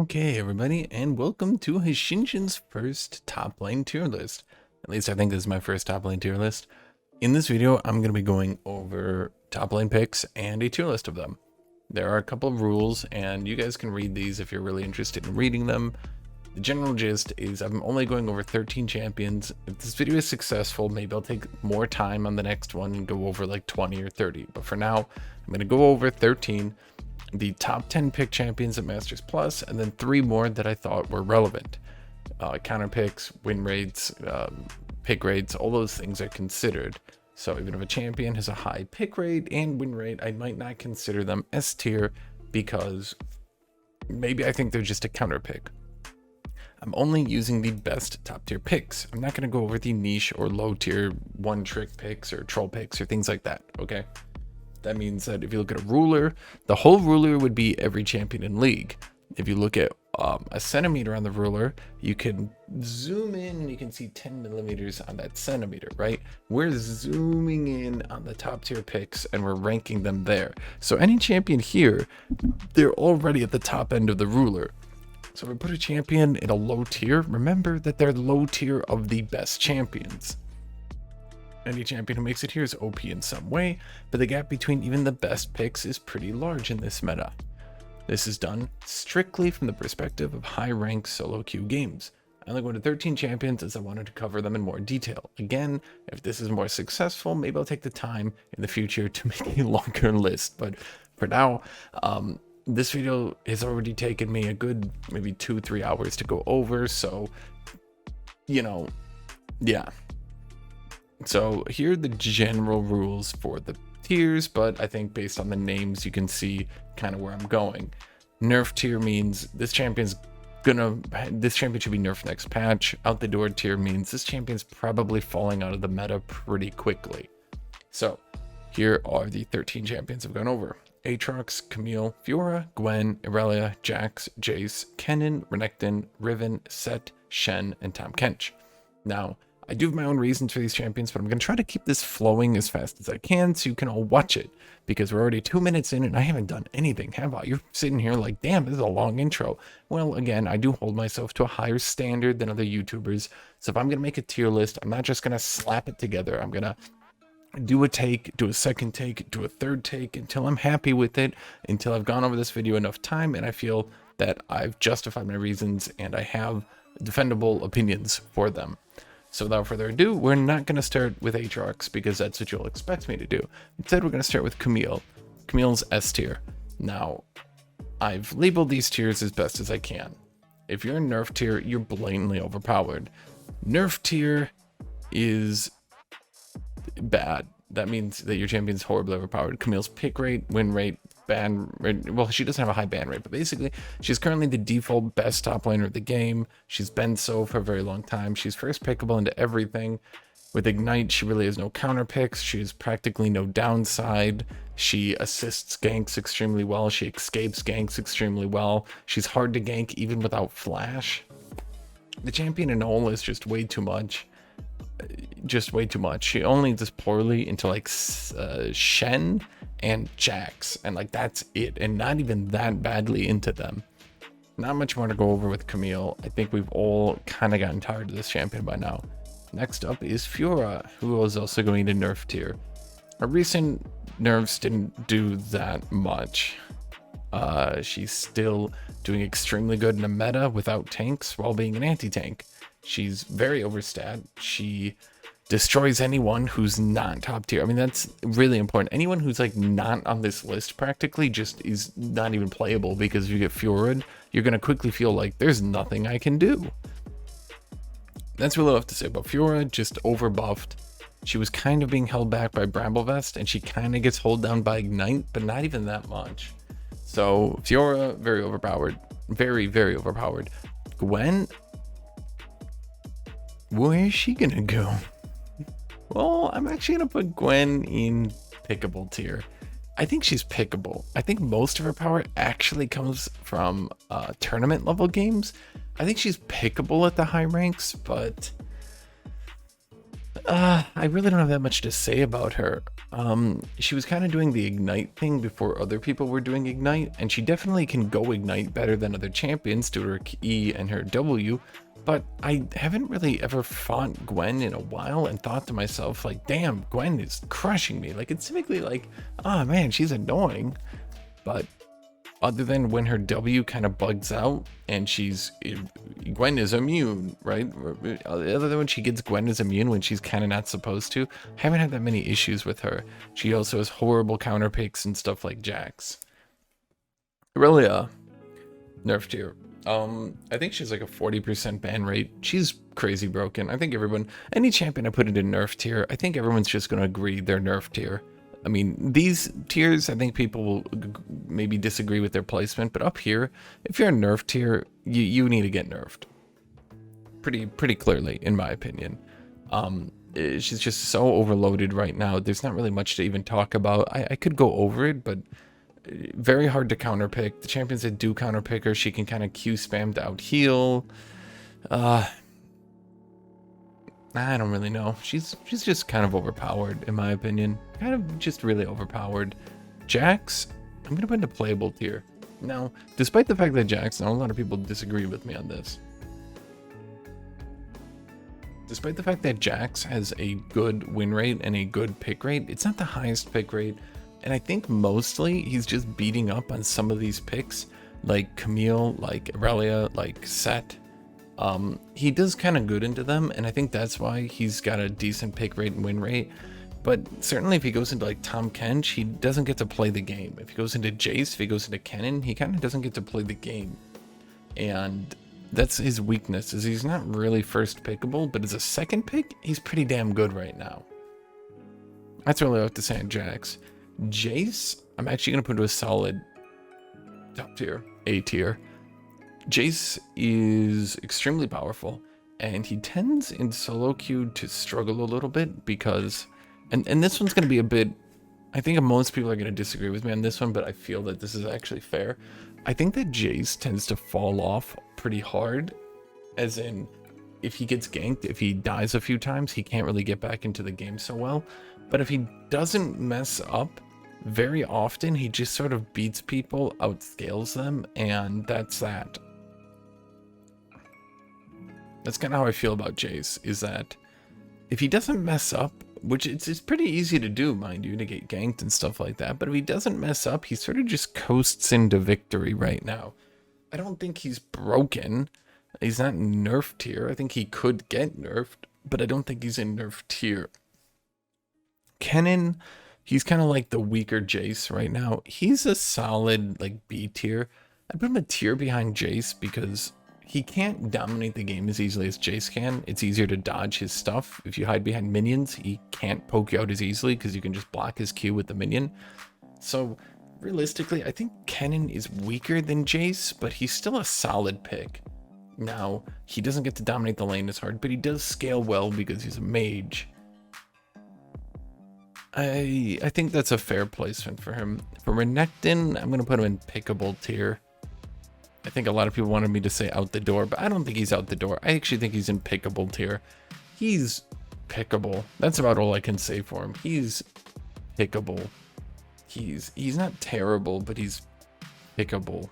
Okay, everybody, and welcome to Hashinshin's first top lane tier list. At least I think this is my first top lane tier list. In this video, I'm going to be going over top lane picks and a tier list of them. There are a couple of rules, and you guys can read these if you're really interested in reading them. The general gist is I'm only going over 13 champions. If this video is successful, maybe I'll take more time on the next one and go over like 20 or 30. But for now, I'm going to go over 13. The top 10 pick champions at Masters Plus, and then 3 more that I thought were relevant. Counter picks, win rates, pick rates, all those things are considered. So even if a champion has a high pick rate and win rate, I might not consider them S tier because maybe I think they're just a counter pick. I'm only using the best top tier picks. I'm not going to go over the niche or low tier one trick picks or troll picks or things like that, okay? That means that if you look at a ruler, the whole ruler would be every champion in league. If you look at a centimeter on the ruler, you can zoom in and you can see 10 millimeters on that centimeter, right? We're zooming in on the top tier picks and we're ranking them there. So any champion here, they're already at the top end of the ruler. So if we put a champion in a low tier, remember that they're low tier of the best champions. Any champion who makes it here is OP in some way, but the gap between even the best picks is pretty large in this meta. This is done strictly from the perspective of high-ranked solo queue games. I only go to 13 champions as I wanted to cover them in more detail. Again, if this is more successful, maybe I'll take the time in the future to make a longer list, but for now, this video has already taken me a good maybe 2-3 hours to go over, so, you know, yeah. So here are the general rules for the tiers, but I think based on the names you can see kind of where I'm going. Nerf tier means this champion should be nerfed next patch. Out the door tier means this champion's probably falling out of the meta pretty quickly. So here are the 13 champions I've gone over. Aatrox, Camille, Fiora, Gwen, Irelia, Jax, Jace, Kennen, Renekton, Riven, Set, Shen, and Kench. Now, I do have my own reasons for these champions, but I'm going to try to keep this flowing as fast as I can so you can all watch it, because we're already 2 minutes in and I haven't done anything, have I? You're sitting here like, damn, this is a long intro. Well, again, I do hold myself to a higher standard than other YouTubers, so if I'm going to make a tier list, I'm not just going to slap it together. I'm going to do a take, do a second take, do a third take until I'm happy with it, until I've gone over this video enough time and I feel that I've justified my reasons and I have defendable opinions for them. So without further ado, we're not going to start with Aatrox because that's what you'll expect me to do. Instead, we're going to start with Camille. Camille's S tier. Now, I've labeled these tiers as best as I can. If you're in Nerf tier, you're blatantly overpowered. Nerf tier is bad. That means that your champion's horribly overpowered. Camille's pick rate, win rate, ban rate, well, she doesn't have a high ban rate, but basically she's currently the default best top laner of the game. She's been so for a very long time. She's first pickable into everything. With Ignite, she really has no counter picks. She has practically no downside. She assists ganks extremely well. She escapes ganks extremely well. She's hard to gank even without flash. The champion in whole is just way too much. Just way too much. She only does poorly into like Shen and Jax, and like that's it, and not even that badly into them. Not much more to go over with Camille. I think we've all kind of gotten tired of this champion by now. Next up is Fiora, who is also going to Nerf tier. Our recent nerfs didn't do that much. She's still doing extremely good in a meta without tanks while being an anti-tank. She's very overstat. She destroys anyone who's not top tier. I mean, that's really important. Anyone who's like not on this list practically just is not even playable, because if you get Fiora'd, you're going to quickly feel like there's nothing I can do. That's really all I have to say about Fiora. Just overbuffed. She was kind of being held back by Bramblevest, and she kind of gets held down by Ignite, but not even that much. So Fiora, very overpowered. Very, very overpowered. Gwen, where is she gonna go? Well, I'm actually gonna put Gwen in pickable tier. I think she's pickable. I think most of her power actually comes from tournament level games. I think she's pickable at the high ranks, but I really don't have that much to say about her. She was kind of doing the Ignite thing before other people were doing Ignite, and she definitely can go Ignite better than other champions due to her E and her W, but I haven't really ever fought Gwen in a while and thought to myself, like, damn, Gwen is crushing me. Like, it's typically like, oh man, she's annoying, but other than when her W kind of bugs out and Gwen is immune, right? Other than when she gets Gwen is immune when she's kind of not supposed to, I haven't had that many issues with her. She also has horrible counter picks and stuff like Jax. Really, nerf tier. I think she's like a 40% ban rate. She's crazy broken. I think any champion I put into nerf tier, I think everyone's just gonna agree they're nerf tier. I mean, these tiers, I think people will maybe disagree with their placement, but up here, if you're a nerf tier, you need to get nerfed. Pretty clearly, in my opinion. She's just so overloaded right now. There's not really much to even talk about. I could go over it, but very hard to counterpick. The champions that do counterpick her, she can kind of Q spam to out heal. I don't really know. She's just kind of overpowered, in my opinion. Kind of just really overpowered. Jax, I'm gonna put into playable tier. Now, despite the fact that Jax, now a lot of people disagree with me on this. Despite the fact that Jax has a good win rate and a good pick rate, it's not the highest pick rate. And I think mostly he's just beating up on some of these picks, like Camille, like Aurelia, like Set. He does kind of good into them, and I think that's why he's got a decent pick rate and win rate. But certainly if he goes into like Tom Kench, he doesn't get to play the game. If he goes into Jace, if he goes into Kennen, he kind of doesn't get to play the game. And that's his weakness, is he's not really first pickable, but as a second pick, he's pretty damn good right now. That's really all I have to say on Jax. Jace, I'm actually going to put into a solid top tier, A tier. Jace is extremely powerful, and he tends in solo queue to struggle a little bit because, and this one's going to be a bit, I think most people are going to disagree with me on this one, but I feel that this is actually fair. I think that Jace tends to fall off pretty hard, as in, if he gets ganked, if he dies a few times, he can't really get back into the game so well. But if he doesn't mess up, very often he just sort of beats people, outscales them, and that's that. That's kind of how I feel about Jace, is that if he doesn't mess up, which it's pretty easy to do, mind you, to get ganked and stuff like that, but if he doesn't mess up, he sort of just coasts into victory right now. I don't think he's broken. He's not nerf tier. I think he could get nerfed, but I don't think he's in nerf tier. Kennen, he's kind of like the weaker Jace right now. He's a solid like B tier. I put him a tier behind Jace because he can't dominate the game as easily as Jace can. It's easier to dodge his stuff. If you hide behind minions, he can't poke you out as easily because you can just block his Q with the minion. So realistically, I think Kennen is weaker than Jace, but he's still a solid pick. Now, he doesn't get to dominate the lane as hard, but he does scale well because he's a mage. I think that's a fair placement for him. For Renekton, I'm going to put him in pickable tier. I think a lot of people wanted me to say out the door, but I don't think he's out the door. I actually think he's in pickable tier. He's pickable. That's about all I can say for him. He's pickable. He's not terrible, but he's pickable.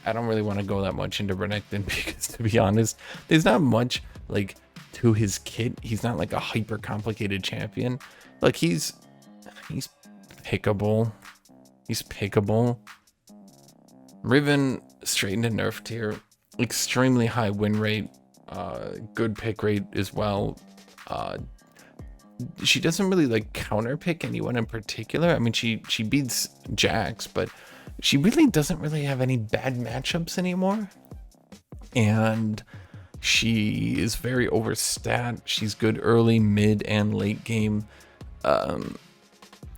I don't really want to go that much into Renekton because, to be honest, there's not much like to his kit. He's not like a hyper complicated champion. Like he's pickable. He's pickable. Riven straight into nerf tier, extremely high win rate, good pick rate as well. She doesn't really like counter pick anyone in particular. I mean, she beats Jax, but she really doesn't really have any bad matchups anymore. And she is very overstat. She's good early, mid, and late game.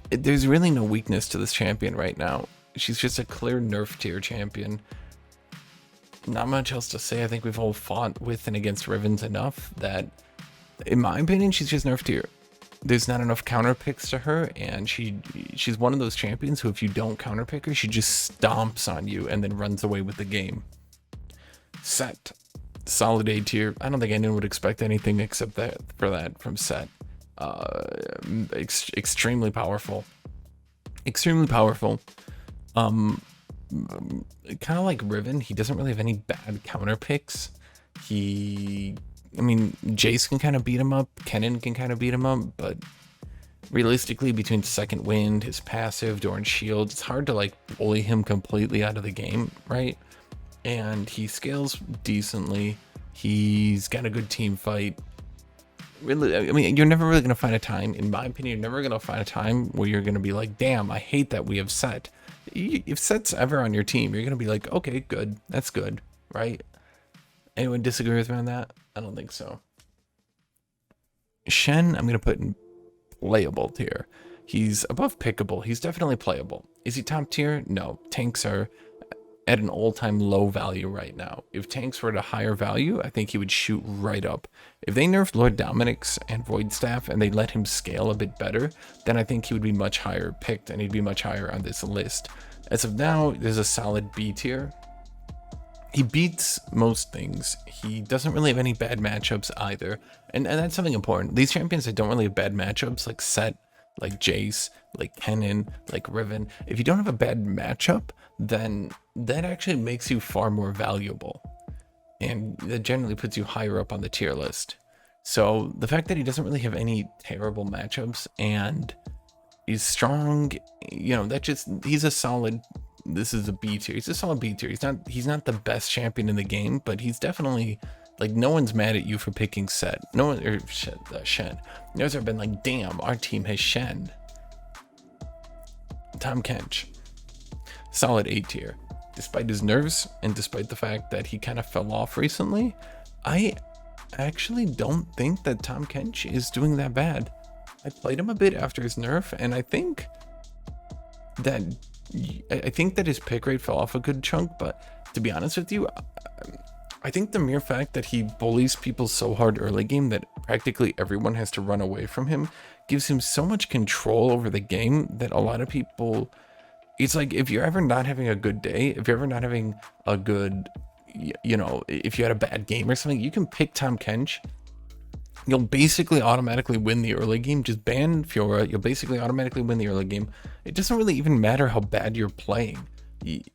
There's really no weakness to this champion right now. She's just a clear nerf tier champion. Not much else to say. I think we've all fought with and against Rivens enough that, in my opinion, she's just nerf tier. There's not enough counter picks to her, and she's one of those champions who, if you don't counter pick her, she just stomps on you and then runs away with the game. Set, solid A tier. I don't think anyone would expect anything except that from Set. extremely powerful. Extremely powerful. Kind of like Riven, he doesn't really have any bad counter picks. I mean, Jace can kind of beat him up, Kennen can kind of beat him up, but realistically, between Second Wind, his passive, Doran's Shield, it's hard to like bully him completely out of the game, right? And he scales decently. He's got a good team fight. Really, I mean, you're never really going to find a time, in my opinion, you're never going to find a time where you're going to be like, damn, I hate that we have Set. If Set's ever on your team, you're going to be like, okay, good, that's good, right? Anyone disagree with me on that? I don't think so. Shen, I'm going to put in playable tier. He's above pickable. He's definitely playable. Is he top tier? No. Tanks are at an all-time low value right now. If tanks were at a higher value, I think he would shoot right up. If they nerfed Lord Dominik's and Void Staff and they let him scale a bit better, then I think he would be much higher picked and he'd be much higher on this list. As of now, there's a solid B tier. He beats most things. He doesn't really have any bad matchups either. And that's something important. These champions that don't really have bad matchups, like Set, like Jace, like Kennen, like Riven, if you don't have a bad matchup, then that actually makes you far more valuable. And that generally puts you higher up on the tier list. So the fact that he doesn't really have any terrible matchups and he's strong, you know, he's a solid, this is a B tier. He's a solid B tier. He's not the best champion in the game, but he's definitely, like, no one's mad at you for picking Set. No one, or Shen. No one's ever been like, damn, our team has Shen. Kench. Solid A tier. Despite his nerves and despite the fact that he kind of fell off recently, I actually don't think that Kench is doing that bad. I played him a bit after his nerf, and I think that his pick rate fell off a good chunk, but to be honest with you, I think the mere fact that he bullies people so hard early game that practically everyone has to run away from him gives him so much control over the game that a lot of people, it's like, if you're ever not having a good day, if you're ever not having a good, you know, if you had a bad game or something, you can pick Kench. You'll basically automatically win the early game. Just ban Fiora, you'll basically automatically win the early game. It doesn't really even matter how bad you're playing.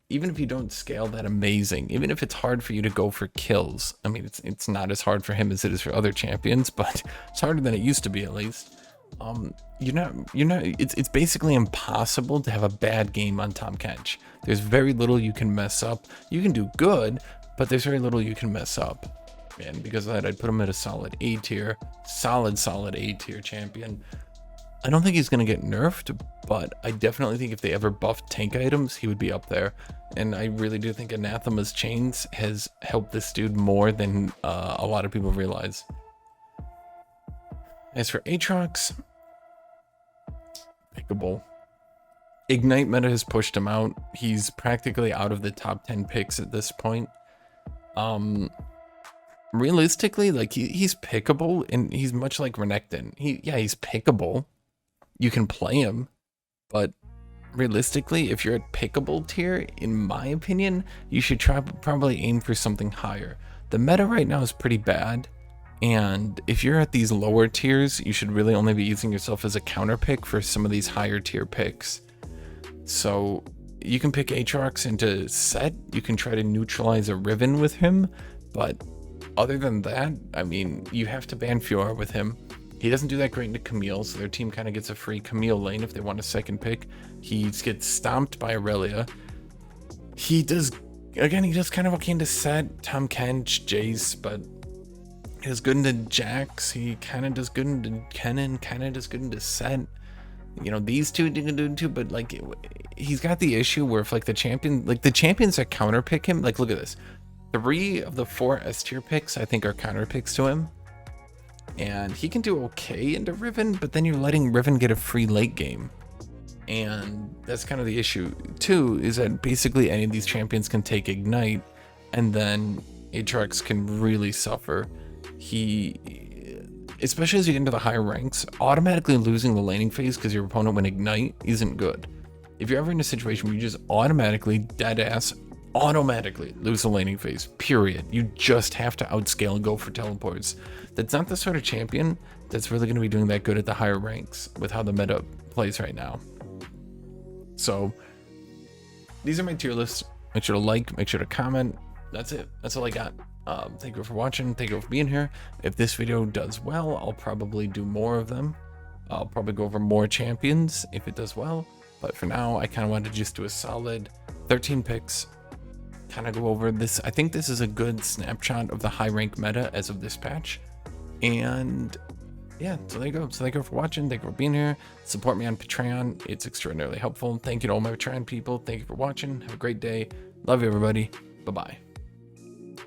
Even if you don't scale that amazing, even if it's hard for you to go for kills. I mean, it's not as hard for him as it is for other champions, but it's harder than it used to be, at least. It's basically impossible to have a bad game on Kench. There's very little you can mess up. You can do good, but there's very little you can mess up. And because of that, I'd put him at a solid A tier, solid A tier champion. I don't think he's going to get nerfed, but I definitely think if they ever buffed tank items, he would be up there. And I really do think Anathema's Chains has helped this dude more than a lot of people realize. As for Aatrox, pickable. Ignite meta has pushed him out. He's practically out of the top 10 picks at this point. Realistically, like, he's pickable, and he's much like Renekton. He's pickable. You can play him, but realistically, if you're at pickable tier, in my opinion, you should probably aim for something higher. The meta right now is pretty bad, and if you're at these lower tiers, you should really only be using yourself as a counter pick for some of these higher tier picks. So you can pick Aatrox into Set, you can try to neutralize a Riven with him, but other than that, I mean, you have to ban Fiora with him. He doesn't do that great into Camille, so their team kind of gets a free Camille lane if they want a second pick. He gets stomped by Aurelia. He does kind of okay into Set, Kench, Jace, but he does good into Jax. He kind of does good into Kennen, kind of does good into Set. You know, these two didn't do too, but like, he's got the issue where if like the champions that counter pick him, like, look at this. 3 of the 4 S tier picks, I think, are counter picks to him. And he can do okay into Riven, but then you're letting Riven get a free late game. And that's kind of the issue, too, is that basically any of these champions can take Ignite, and then Aatrox can really suffer. Especially as you get into the higher ranks, automatically losing the laning phase because your opponent went Ignite isn't good. If you're ever in a situation where you just automatically automatically lose the laning phase, period. You just have to outscale and go for teleports. That's not the sort of champion that's really going to be doing that good at the higher ranks with how the meta plays right now. So these are my tier lists. Make sure to like, make sure to comment. That's it. That's all I got. Thank you for watching. Thank you for being here. If this video does well, I'll probably do more of them. I'll probably go over more champions if it does well. But for now, I kind of wanted to just do a solid 13 picks. Kind of go over this. I think this is a good snapshot of the high rank meta as of this patch. And yeah, so there you go. So thank you for watching. Thank you for being here. Support me on Patreon. It's extraordinarily helpful. Thank you to all my Patreon people. Thank you for watching. Have a great day. Love you, everybody. Bye-bye.